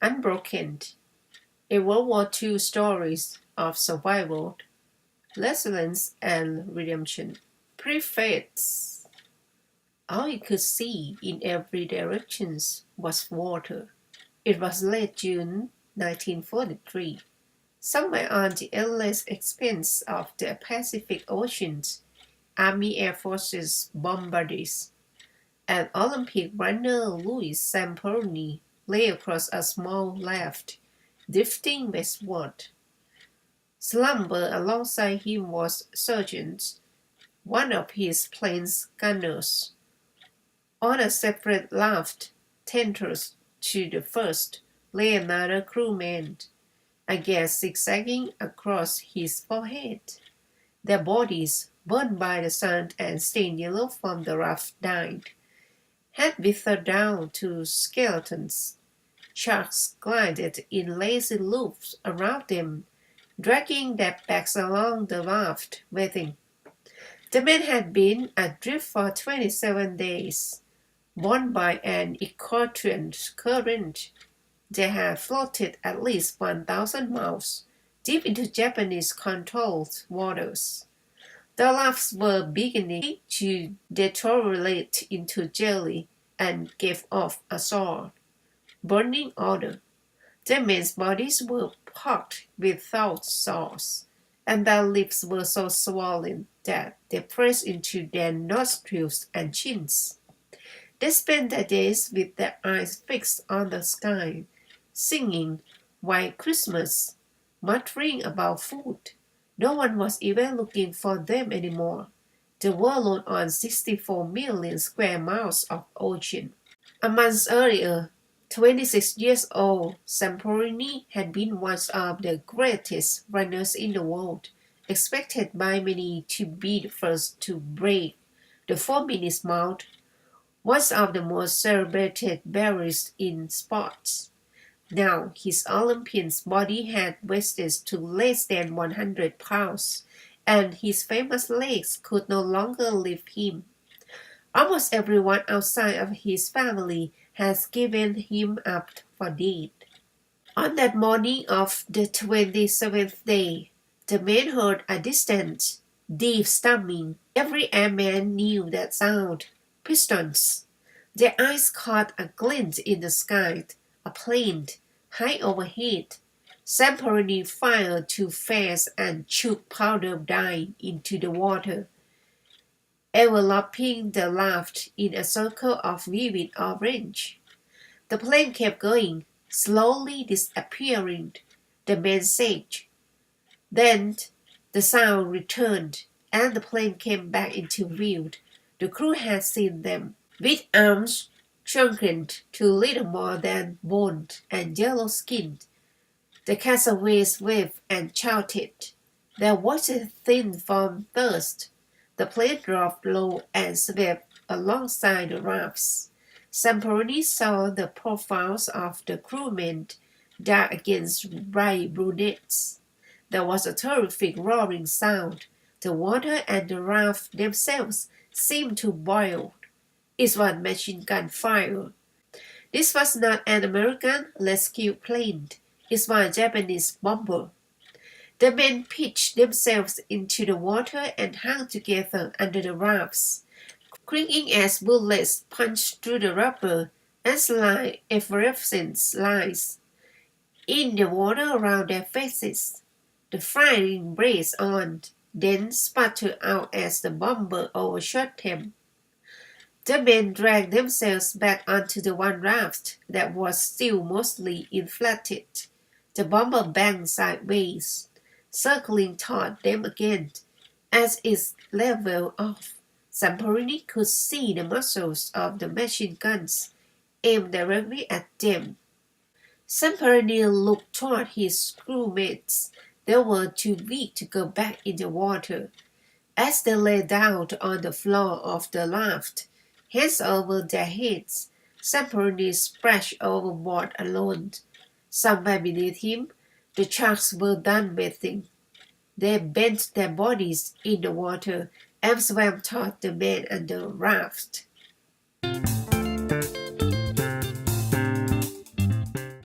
Unbroken, a World War II story of survival, resilience, and redemption. Preface. All you could see in every direction was water. It was late June 1943. Somewhere on the endless expanse of the Pacific Ocean, Army Air Forces bombardiers and Olympic runner Louis Zamperini lay across a small raft, drifting westward. Slumber alongside him was Sergeant, one of his plane's gunners. On a separate raft, tethered to the first, lay another crewman, a gas zigzagging across his forehead. Their bodies, burned by the sun and stained yellow from the rough dye, had withered down to skeletons. Sharks glided in lazy loops around them, dragging their backs along the raft, waiting. The men had been adrift for 27 days. Borne by an equatorial current, they had floated at least 1,000 miles deep into Japanese-controlled waters. The rafts were beginning to deteriorate into jelly and gave off a sour, burning odor. The men's bodies were pocked with throat sores, and their lips were so swollen that they pressed into their nostrils and chins. They spent their days with their eyes fixed on the sky, singing White Christmas, muttering about food. No one was even looking for them anymore. The world on 64 million square miles of ocean. A month earlier, 26 years old, Zamperini had been one of the greatest runners in the world, expected by many to be the first to break the 4-minute mile, one of the most celebrated barriers in sports. Now his Olympian body had wasted to less than 100 pounds, and his famous legs could no longer lift him. Almost everyone outside of his family has given him up for dead. On that morning of the 27th day, the men heard a distant, deep stamping. Every airman knew that sound. Pistons. Their eyes caught a glint in the sky, a plane, high overhead. Zamperini fired too fast and shook powder dye into the water, enveloping the raft in a circle of vivid orange. The plane kept going, slowly disappearing, the men said. Then the sound returned, and the plane came back into view. The crew had seen them, with arms shrunken to little more than bone and yellow skin. The castaways waved and shouted. Their voices thinned from thirst. The plane dropped low and swept alongside the rafts. Zamperini saw the profiles of the crewmen dark against bright brunettes. There was a terrific roaring sound. The water and the raft themselves seemed to boil. It was machine gun fire. This was not an American rescue plane. It was a Japanese bomber. The men pitched themselves into the water and hung together under the rafts, clinking as bullets punched through the rubber and slide effervescent lines in the water around their faces. The firing blazed on, then sputtered out as the bomber overshot them. The men dragged themselves back onto the one raft that was still mostly inflated. The bomber banged sideways, circling toward them again. As it leveled off, Zamperini could see the muzzles of the machine guns aimed directly at them. Zamperini looked toward his crewmates. They were too weak to go back in the water. As they lay down on the floor of the raft, hands over their heads, Zamperini splashed overboard alone. Somewhere beneath him, the sharks were done bathing. They bent their bodies in the water and swam toward the men and the raft.